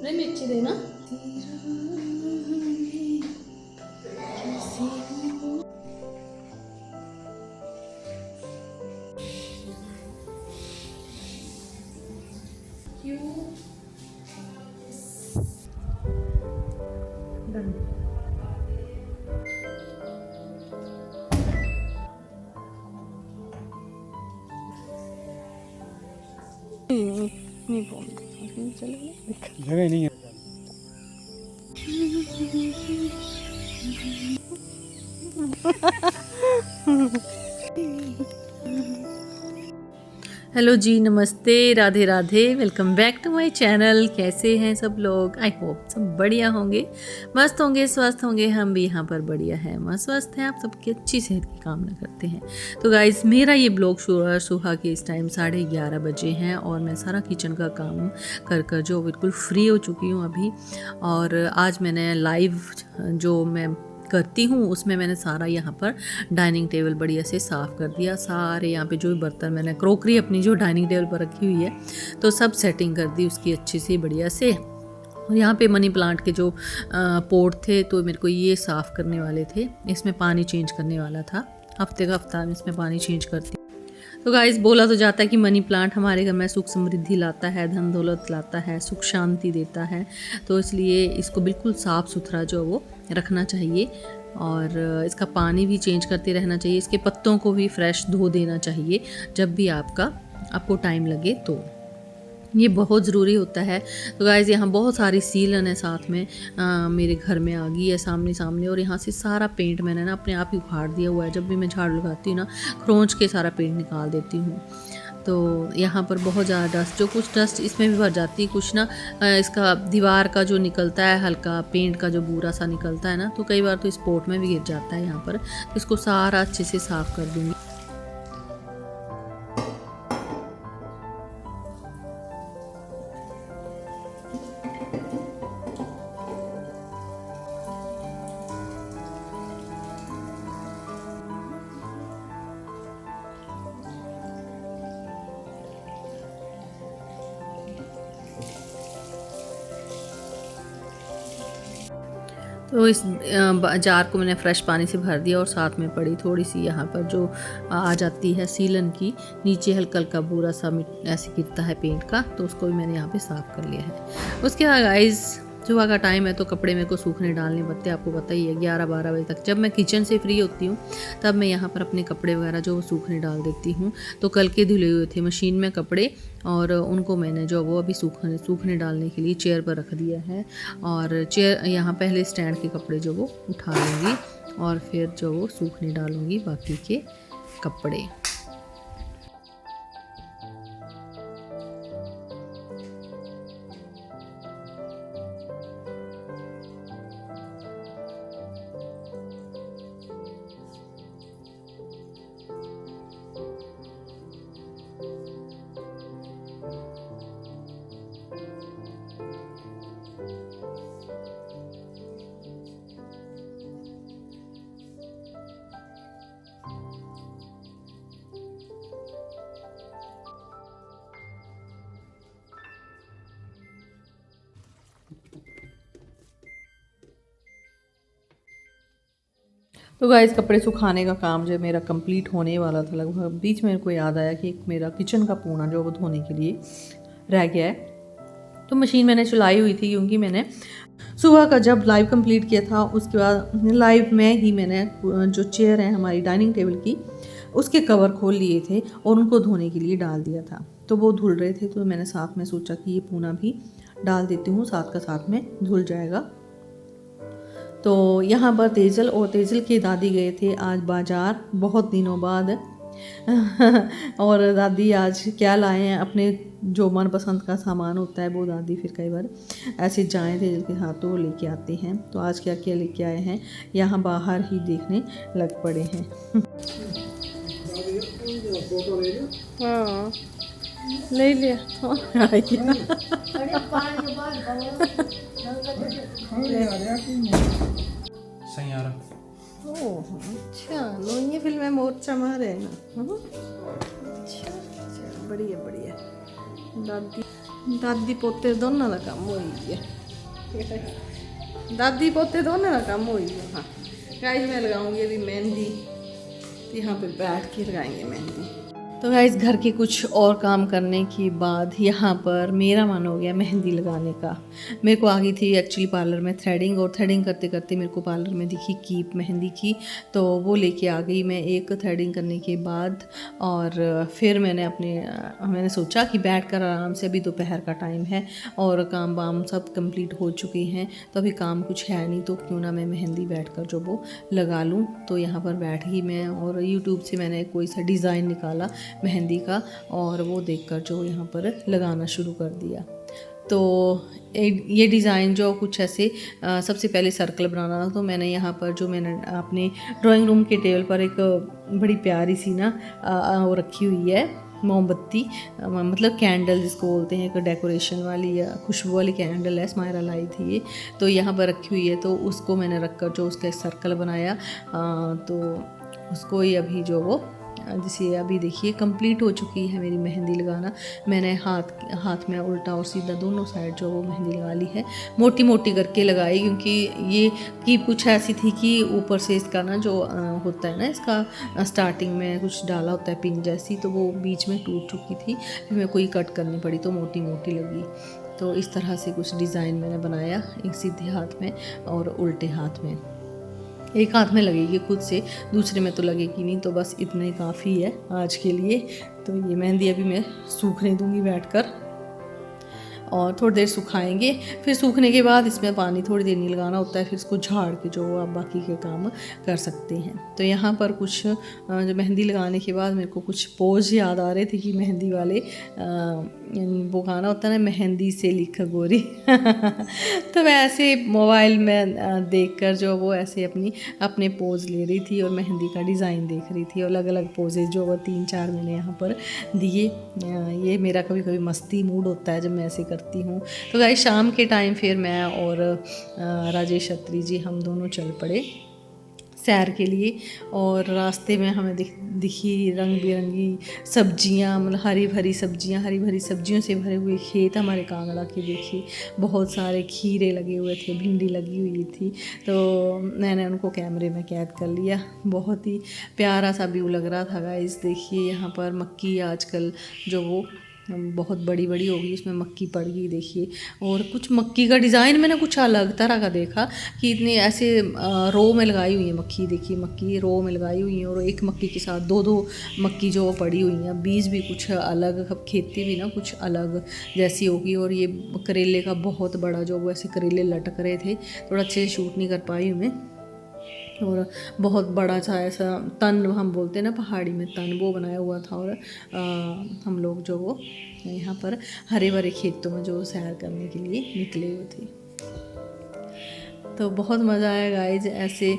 अरे मिर्ची देना। नहीं बोल जगह ही नहीं है। हेलो जी, नमस्ते, Radhe Radhe, welcome back to my channel. कैसे हैं सब लोग? आई होप सब बढ़िया होंगे, मस्त होंगे, स्वस्थ होंगे। हम भी यहाँ पर बढ़िया हैं, मस्त स्वस्थ हैं। आप सबकी अच्छी सेहत की कामना करते हैं। तो गाइस, मेरा ये ब्लॉग सुबह के इस टाइम 11:30 बजे हैं और मैं सारा किचन का काम कर जो बिल्कुल फ्री हो चुकी हूँ अभी। और आज मैंने लाइव जो मैं करती हूँ उसमें मैंने सारा यहाँ पर डाइनिंग टेबल बढ़िया से साफ़ कर दिया। सारे यहाँ पे जो भी बर्तन मैंने क्रॉकरी अपनी जो डाइनिंग टेबल पर रखी हुई है तो सब सेटिंग कर दी उसकी अच्छी सी बढ़िया से। और यहाँ पे मनी प्लांट के जो पोट थे तो मेरे को ये साफ़ करने वाले थे। इसमें पानी चेंज करने वाला था, हफ्ते का हफ्ता में इसमें पानी चेंज करती। तो गाइस, बोला तो जाता है कि मनी प्लांट हमारे घर में सुख समृद्धि लाता है, धन दौलत लाता है, सुख शांति देता है। तो इसलिए इसको बिल्कुल साफ़ सुथरा जो वो रखना चाहिए और इसका पानी भी चेंज करते रहना चाहिए। इसके पत्तों को भी फ्रेश धो देना चाहिए जब भी आपको टाइम लगे तो। ये बहुत ज़रूरी होता है। तो गाइज़, यहाँ बहुत सारी सीलन है साथ में मेरे घर में आ गई है सामने। और यहाँ से सारा पेंट मैंने ना अपने आप ही उखाड़ दिया हुआ है। जब भी मैं झाड़ू लगाती हूँ ना, खरोंच के सारा पेंट निकाल देती हूँ। तो यहाँ पर बहुत ज़्यादा डस्ट, जो कुछ डस्ट इसमें भी भर जाती है, कुछ ना इसका दीवार का जो निकलता है, हल्का पेंट का जो बूरा सा निकलता है ना, तो कई बार तो इस पोट में भी गिर जाता है यहाँ पर। तो इसको सारा अच्छे से साफ़ कर दूँगी। तो इस जार को मैंने फ्रेश पानी से भर दिया और साथ में पड़ी थोड़ी सी यहाँ पर जो आ जाती है सीलन की, नीचे हल्का हल्का बुरा सा ऐसे गिरता है पेंट का, तो उसको भी मैंने यहाँ पे साफ़ कर लिया है। उसके बाद गाइस, सुबह का टाइम है तो कपड़े मेरे को सूखने डालने पड़ते हैं। आपको पता ही है 11-12 बजे तक जब मैं किचन से फ्री होती हूँ तब मैं यहाँ पर अपने कपड़े वगैरह जो सूखने डाल देती हूँ। तो कल के धुले हुए थे मशीन में कपड़े और उनको मैंने जो वो अभी सूखने डालने के लिए चेयर पर रख दिया है। और चेयर यहाँ पहले स्टैंड के कपड़े जो वो उठा लूँगी और फिर जो वो सूखने डालूँगी बाकी के कपड़े। तो गाइस, कपड़े सुखाने का काम जो मेरा कंप्लीट होने वाला था लगभग, बीच में मेरे को याद आया कि एक मेरा किचन का पूना जो वो धोने के लिए रह गया है। तो मशीन मैंने चलाई हुई थी क्योंकि मैंने सुबह का जब लाइव कंप्लीट किया था उसके बाद लाइव में ही मैंने जो चेयर है हमारी डाइनिंग टेबल की, उसके कवर खोल लिए थे और उनको धोने के लिए डाल दिया था। तो वो धुल रहे थे तो मैंने साथ में सोचा कि ये पूना भी डाल देती हूँ, साथ का साथ में धुल जाएगा। तो यहाँ पर तेजल और तेजल की दादी गए थे आज बाज़ार बहुत दिनों बाद। और दादी आज क्या लाए हैं, अपने जो मनपसंद का सामान होता है वो दादी फिर कई बार ऐसे जाएँ तेजल के साथ तो वो लेके आते हैं। तो आज क्या क्या लेके आए हैं यहाँ बाहर ही देखने लग पड़े हैं। हाँ, ले लिया। ओह अच्छा, लो ये फिल्म में मोर्चा मारे है ना। अच्छा, बढ़िया दादी पोते दोनों का काम हो ही है। दादी पोते दोनों ना काम हो हाँ गाइस मैं लगाऊंगी अभी मेहंदी। यहाँ पे बैठ के लगाएंगे मेहंदी। तो गाइस घर के कुछ और काम करने के बाद यहाँ पर मेरा मन हो गया मेहंदी लगाने का। मेरे को आ गई थी एक्चुअली पार्लर में थ्रेडिंग, और थ्रेडिंग करते करते मेरे को पार्लर में दिखी कीप मेहंदी की, तो वो लेके आ गई मैं एक थ्रेडिंग करने के बाद। और फिर मैंने सोचा कि बैठ कर आराम से, अभी दोपहर का टाइम है और काम वाम सब कंप्लीट हो चुके हैं, तो अभी काम कुछ है नहीं, तो क्यों ना मैं मेहंदी बैठ कर जो वो लगा लूँ। तो यहाँ पर बैठ गई मैं और यूट्यूब से मैंने कोई सा डिज़ाइन निकाला मेहंदी का, और वो देखकर जो यहाँ पर लगाना शुरू कर दिया। तो ये डिज़ाइन जो कुछ ऐसे सबसे पहले सर्कल बनाना था, तो मैंने यहाँ पर जो मैंने अपने ड्राइंग रूम के टेबल पर एक बड़ी प्यारी सी ना वो रखी हुई है मोमबत्ती, मतलब कैंडल जिसको बोलते हैं, एक डेकोरेशन वाली या खुशबू वाली कैंडल है, स्मायरा लाई थी ये, तो यहाँ पर रखी हुई है। तो उसको मैंने रख कर जो उसका एक सर्कल बनाया, तो उसको ही अभी जो वो जिसे अभी देखिए कंप्लीट हो चुकी है मेरी मेहंदी लगाना। मैंने हाथ में उल्टा और सीधा दोनों साइड जो वो मेहंदी लगा ली है, मोटी मोटी करके लगाई, क्योंकि ये की कुछ ऐसी थी कि ऊपर से इसका ना जो होता है ना, इसका स्टार्टिंग में कुछ डाला होता है पिन जैसी, तो वो बीच में टूट चुकी थी, फिर मेरे को ही कट करनी पड़ी, तो मोटी मोटी लगी। तो इस तरह से कुछ डिज़ाइन मैंने बनाया, एक सीधे हाथ में और उल्टे हाथ में। एक हाथ में लगेगी खुद से, दूसरे में तो लगेगी नहीं, तो बस इतना ही काफ़ी है आज के लिए। तो ये मेहंदी अभी मैं सूखने दूंगी बैठकर, और थोड़ी देर सुखाएंगे, फिर सूखने के बाद इसमें पानी थोड़ी देर नहीं लगाना होता है, फिर इसको झाड़ के जो आप बाकी के काम कर सकते हैं। तो यहाँ पर कुछ जो मेहंदी लगाने के बाद मेरे को कुछ पोज याद आ रहे थे कि मेहंदी वाले वो गाना होता है ना, मेहंदी से लिख गोरी तो मैं ऐसे मोबाइल में देखकर जो वो ऐसे अपने पोज ले रही थी और मेहंदी का डिज़ाइन देख रही थी, और अलग अलग पोजेज जो वो 3-4 मैंने यहाँ पर दिए। ये मेरा कभी कभी मस्ती मूड होता है जब मैं ऐसे करती हूँ। तो गाइस शाम के टाइम फिर मैं और राजेश अत्री जी हम दोनों चल पड़े सैर के लिए, और रास्ते में हमें दिखी रंग बिरंगी सब्जियां, मतलब हरी भरी सब्जियों से भरे हुए खेत हमारे कांगड़ा के। देखिए बहुत सारे खीरे लगे हुए थे, भिंडी लगी हुई थी, तो मैंने उनको कैमरे में कैद कर लिया। बहुत ही प्यारा सा व्यू लग रहा था गाइस। देखिए यहाँ पर मक्की आजकल जो वो बहुत बड़ी बड़ी होगी, उसमें मक्की पड़ गई देखिए। और कुछ मक्की का डिज़ाइन मैंने कुछ अलग तरह का देखा कि इतने ऐसे रो में लगाई हुई है मक्की। देखिए मक्की रो में लगाई हुई है, और एक मक्की के साथ दो मक्की जो पड़ी हुई हैं। बीज भी कुछ अलग, खेती भी ना कुछ अलग जैसी होगी। और ये करेले का बहुत बड़ा जो वो ऐसे करेले लटक रहे थे, थोड़ा अच्छे से शूट नहीं कर पाई हूँ मैं। और बहुत बड़ा सा ऐसा तन हम बोलते हैं ना पहाड़ी में तन, वो बनाया हुआ था। और हम लोग जो वो यहाँ पर हरे भरे खेतों में जो सैर करने के लिए निकले हुए थे, तो बहुत मज़ा आया गाइज ऐसे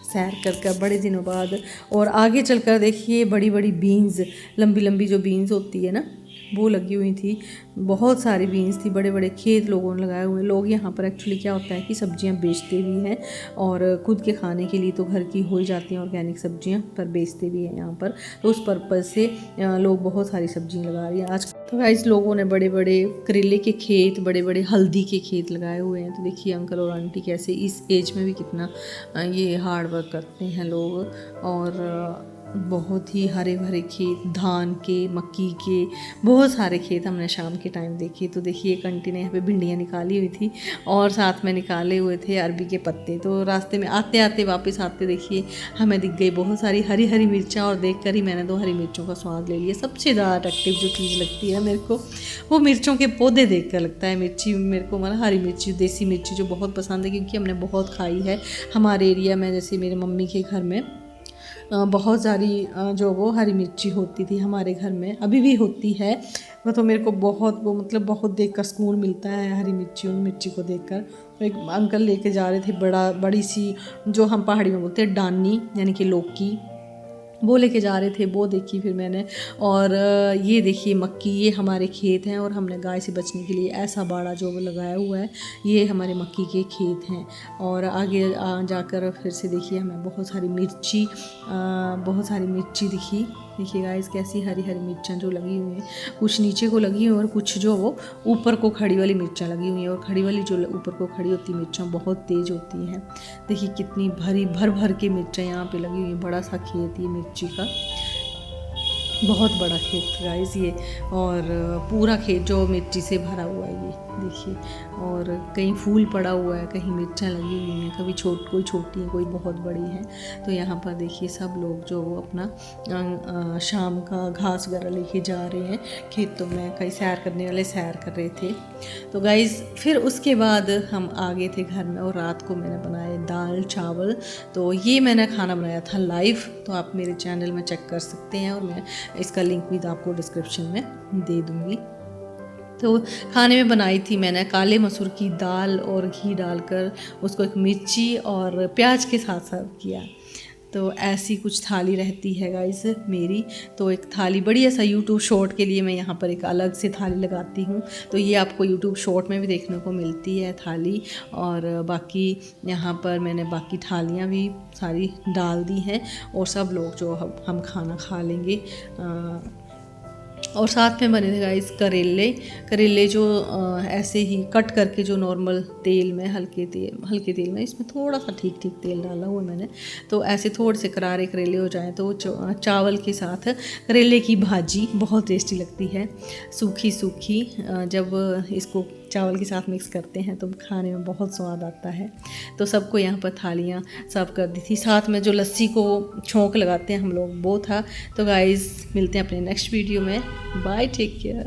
सैर कर बड़े दिनों बाद। और आगे चलकर देखिए बड़ी बड़ी बीन्स, लंबी लंबी जो बीन्स होती है ना, वो लगी हुई थी। बहुत सारी बीन्स थी, बड़े बड़े खेत लोगों ने लगाए हुए। लोग यहाँ पर एक्चुअली क्या होता है कि सब्जियाँ बेचते भी हैं, और खुद के खाने के लिए तो घर की हो ही जाती हैं ऑर्गेनिक सब्जियाँ, पर बेचते भी हैं यहाँ पर। तो उस पर्पज़ से लोग बहुत सारी सब्जियाँ लगा रही हैं आज। तो गाइस लोगों ने बड़े बड़े करेले के खेत, बड़े बड़े हल्दी के खेत लगाए हुए हैं। तो देखिए अंकल और आंटी कैसे इस एज में भी कितना ये हार्ड वर्क करते हैं लोग। और बहुत ही हरे भरे खेत, धान के, मक्की के, बहुत सारे खेत हमने शाम के टाइम देखे। तो देखिए एक आंटी ने यहाँ पे भिंडियाँ निकाली हुई थी, और साथ में निकाले हुए थे अरबी के पत्ते। तो रास्ते में आते आते वापस आते देखिए हमें दिख गई बहुत सारी हरी हरी मिर्चा, और देख कर ही मैंने तो हरी मिर्चों का स्वाद ले लिया। सबसे ज़्यादा अट्रैक्टिव जो चीज़ लगती है मेरे को, वो मिर्चों के पौधे देख कर लगता है। मिर्ची मेरे को मतलब हरी मिर्ची, देसी मिर्ची जो बहुत पसंद है, क्योंकि हमने बहुत खाई है हमारे एरिया में। जैसे मेरे मम्मी के घर में बहुत सारी जो वो हरी मिर्ची होती थी, हमारे घर में अभी भी होती है। वो तो मेरे को बहुत वो मतलब बहुत देखकर सुकून मिलता है हरी मिर्ची, उन मिर्ची को देखकर। तो एक अंकल लेके जा रहे थे बड़ी सी, जो हम पहाड़ी में बोलते हैं डानी, यानी कि लौकी, वो लेके जा रहे थे, वो देखी फिर मैंने। और ये देखिए मक्की, ये हमारे खेत हैं और हमने गाय से बचने के लिए ऐसा बाड़ा जो लगाया हुआ है, ये हमारे मक्की के खेत हैं। और आगे जाकर फिर से देखिए हमें बहुत सारी मिर्ची दिखी। देखिए गाइस कैसी हरी हरी मिर्चाँ जो लगी हुई हैं, कुछ नीचे को लगी हुई हैं और कुछ जो वो ऊपर को खड़ी वाली मिर्चाँ लगी हुई हैं। और खड़ी वाली जो ऊपर को खड़ी होती मिर्चाँ बहुत तेज़ होती हैं। देखिए कितनी भर भर के मिर्चाँ यहाँ पे लगी हुई हैं। बड़ा सा खेत ये मिर्ची का, बहुत बड़ा खेत गाइस ये। और पूरा खेत जो मिर्ची से भरा हुआ है ये देखिए। और कहीं फूल पड़ा हुआ है, कहीं मिर्चाँ लगी हुई हैं, कभी कोई छोटी है कोई बहुत बड़ी है। तो यहाँ पर देखिए सब लोग जो अपना शाम का घास वगैरह लेके जा रहे हैं खेतों में, कई सैर करने वाले सैर कर रहे थे। तो गाइस फिर उसके बाद हम आ गए थे घर में और रात को मैंने बनाए दाल चावल। तो ये मैंने खाना बनाया था लाइव, तो आप मेरे चैनल में चेक कर सकते हैं और मैं इसका लिंक भी आपको डिस्क्रिप्शन में दे दूँगी। तो खाने में बनाई थी मैंने काले मसूर की दाल और घी डालकर उसको एक मिर्ची और प्याज के साथ सर्व किया। तो ऐसी कुछ थाली रहती है गाइस मेरी। तो एक थाली बढ़िया सा यूट्यूब शॉर्ट के लिए मैं यहाँ पर एक अलग से थाली लगाती हूँ, तो ये आपको यूट्यूब शॉर्ट में भी देखने को मिलती है थाली। और बाकी यहाँ पर मैंने बाकी थालियाँ भी सारी डाल दी हैं और सब लोग जो हम खाना खा लेंगे। और साथ में बने थे गाइस करेले जो ऐसे ही कट करके जो नॉर्मल तेल में हल्के तेल में, इसमें थोड़ा सा ठीक तेल डाला हुआ मैंने। तो ऐसे थोड़े से करारे करेले हो जाएं तो चावल के साथ करेले की भाजी बहुत टेस्टी लगती है, सूखी जब इसको चावल के साथ मिक्स करते हैं तो खाने में बहुत स्वाद आता है। तो सबको यहाँ पर थालियाँ सर्व कर दी थी, साथ में जो लस्सी को छोंक लगाते हैं हम लोग वो था। तो गाइस मिलते हैं अपने नेक्स्ट वीडियो में, बाय, टेक केयर।